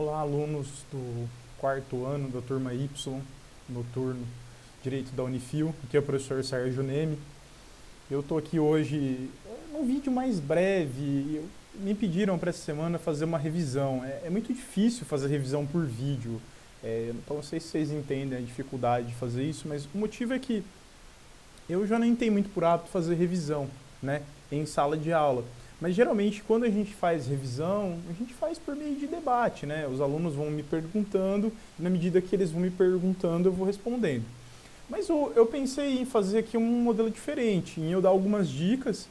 Olá, alunos do quarto ano da turma Y, noturno, Direito da Unifil. Aqui é o professor Sérgio Neme. Eu estou aqui hoje num vídeo mais breve. Me pediram para essa semana fazer uma revisão. É muito difícil fazer revisão por vídeo. Então não sei se vocês entendem a dificuldade de fazer isso, mas o motivo é que eu já nem tenho muito por hábito fazer revisão, né, em sala de aula. Mas geralmente quando a gente faz revisão, a gente faz por meio de debate, né? Os alunos vão me perguntando e na medida que eles vão me perguntando, eu vou respondendo. Mas eu pensei em fazer aqui um modelo diferente, em eu dar algumas dicas.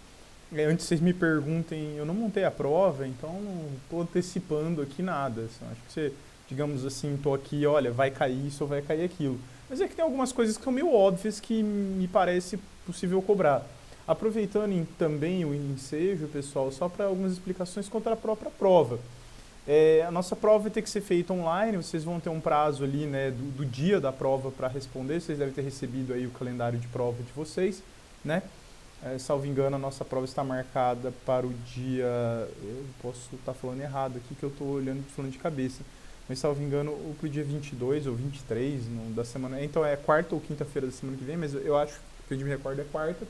Antes vocês me perguntem, eu não montei a prova, então não estou antecipando aqui nada. Acho que você, digamos assim, estou aqui, olha, vai cair isso ou vai cair aquilo. Mas é que tem algumas coisas que são meio óbvias que me parece possível cobrar. Aproveitando também o ensejo, pessoal, só para algumas explicações contra a própria prova. A nossa prova vai ter que ser feita online, vocês vão ter um prazo ali, né, do dia da prova para responder, vocês devem ter recebido aí o calendário de prova de vocês, né? Salvo engano, a nossa prova está marcada para o dia... Eu posso estar falando errado aqui, que eu estou olhando falando de cabeça. Mas, salvo engano, para o dia 22 ou 23 da semana... Então, é quarta ou quinta-feira da semana que vem, mas eu acho que eu me recordo é quarta.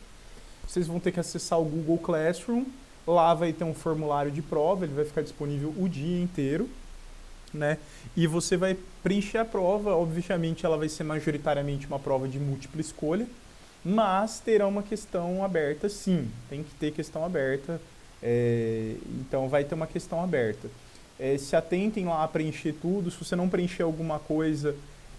Vocês vão ter que acessar o Google Classroom. Lá vai ter um formulário de prova, ele vai ficar disponível o dia inteiro, né? E você vai preencher a prova. Obviamente, ela vai ser majoritariamente uma prova de múltipla escolha, mas terá uma questão aberta, sim. Tem que ter questão aberta. Então, vai ter uma questão aberta. Se atentem lá a preencher tudo. Se você não preencher alguma coisa,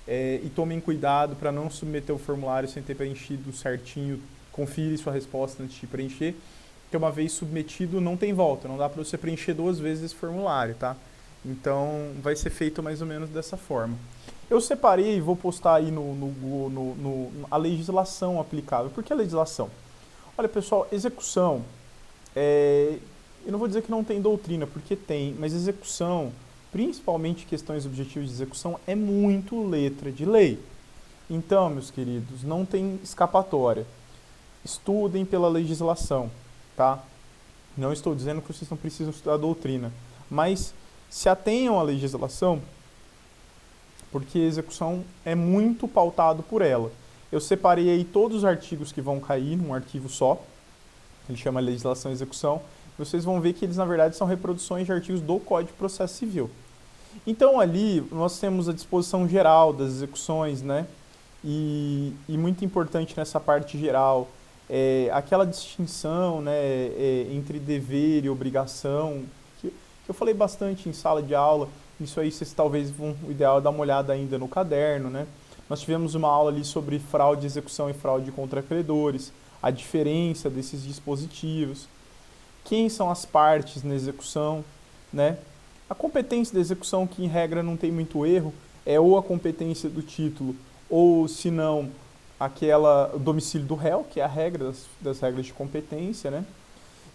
e tomem cuidado para não submeter o formulário sem ter preenchido certinho, confira sua resposta antes de preencher, porque uma vez submetido não tem volta, não dá para você preencher duas vezes esse formulário, tá? Então vai ser feito mais ou menos dessa forma. Eu separei e vou postar aí a legislação aplicável. Por que a legislação? Olha, pessoal, execução, eu não vou dizer que não tem doutrina, porque tem, mas execução, principalmente questões objetivas de execução, é muito letra de lei. Então, meus queridos, não tem escapatória. Estudem pela legislação, tá? Não estou dizendo que vocês não precisam estudar a doutrina, mas se atenham à legislação, porque a execução é muito pautado por ela. Eu separei aí todos os artigos que vão cair num arquivo só, ele chama legislação e execução. Vocês vão ver que eles, na verdade, são reproduções de artigos do Código de Processo Civil. Então, ali, nós temos a disposição geral das execuções, né? E muito importante nessa parte geral, aquela distinção, né, entre dever e obrigação, que eu falei bastante em sala de aula. Isso aí vocês talvez o ideal é dar uma olhada ainda no caderno, né? Nós tivemos uma aula ali sobre fraude de execução e fraude contra credores, a diferença desses dispositivos, quem são as partes na execução, né? A competência da execução, que em regra não tem muito erro, é ou a competência do título, ou se não, o domicílio do réu, que é a regra das regras de competência, né?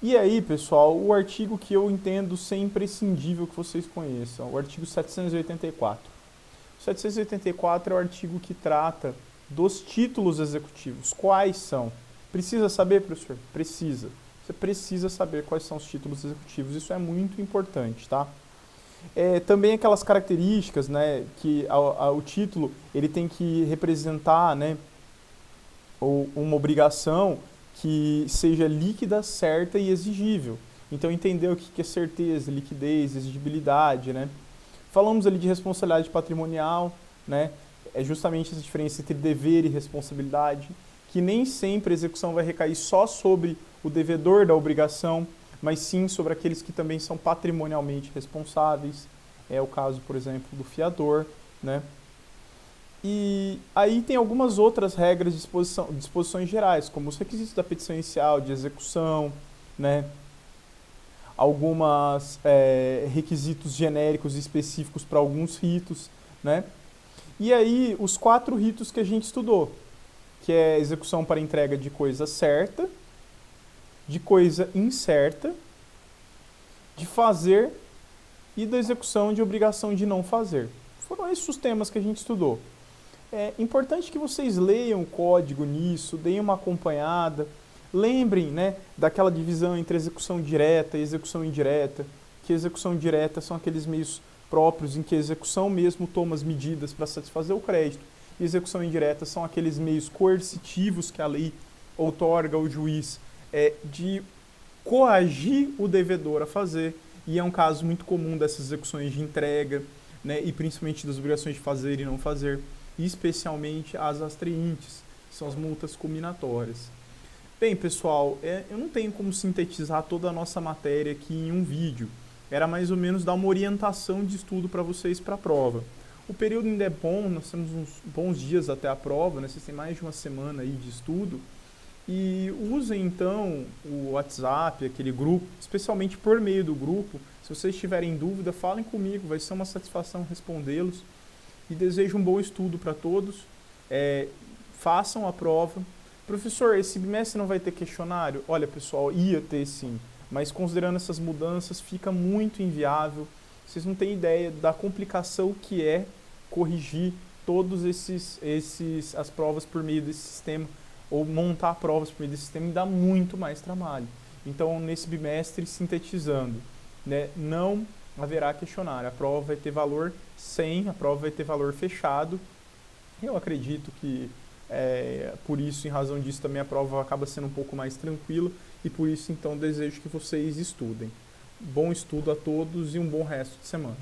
E aí, pessoal, o artigo que eu entendo ser imprescindível que vocês conheçam, o artigo 784. O 784 é o artigo que trata dos títulos executivos. Quais são? Precisa saber, professor? Precisa. Você precisa saber quais são os títulos executivos. Isso é muito importante, tá? Também aquelas características, né, que o título ele tem que representar, né, uma obrigação que seja líquida, certa e exigível. Então, entender o que é certeza, liquidez, exigibilidade, né? Falamos ali de responsabilidade patrimonial, né? É justamente essa diferença entre dever e responsabilidade, que nem sempre a execução vai recair só sobre o devedor da obrigação, mas sim sobre aqueles que também são patrimonialmente responsáveis. É o caso, por exemplo, do fiador, né? E aí tem algumas outras regras de disposições gerais, como os requisitos da petição inicial, de execução, né? Alguns requisitos genéricos e específicos para alguns ritos, né? E aí os 4 ritos que a gente estudou, que é execução para entrega de coisa certa, de coisa incerta, de fazer e da execução de obrigação de não fazer. Foram esses os temas que a gente estudou. É importante que vocês leiam o código nisso, deem uma acompanhada. Lembrem, né, daquela divisão entre execução direta e execução indireta, que execução direta são aqueles meios próprios, em que a execução mesmo toma as medidas para satisfazer o crédito, e execução indireta são aqueles meios coercitivos que a lei outorga ao juiz de coagir o devedor a fazer, e é um caso muito comum dessas execuções de entrega, né, e principalmente das obrigações de fazer e não fazer, e especialmente as astreintes, que são as multas culminatórias. Bem, pessoal, eu não tenho como sintetizar toda a nossa matéria aqui em um vídeo. Era mais ou menos dar uma orientação de estudo para vocês para a prova. O período ainda é bom, nós temos uns bons dias até a prova, né? Vocês têm mais de uma semana aí de estudo. E usem então o WhatsApp, aquele grupo, especialmente por meio do grupo. Se vocês tiverem dúvida, falem comigo, vai ser uma satisfação respondê-los. E desejo um bom estudo para todos. Façam a prova. Professor, esse bimestre não vai ter questionário? Olha, pessoal, ia ter sim, mas considerando essas mudanças fica muito inviável. Vocês não têm ideia da complicação que é corrigir todos as provas por meio desse sistema, ou montar provas por meio desse sistema, e dá muito mais trabalho. Então, nesse bimestre, sintetizando, né, não haverá questionário. A prova vai ter valor 100, a prova vai ter valor fechado. Eu acredito que por isso, em razão disso, também a prova acaba sendo um pouco mais tranquila, e por isso, então, desejo que vocês estudem. Bom estudo a todos e um bom resto de semana.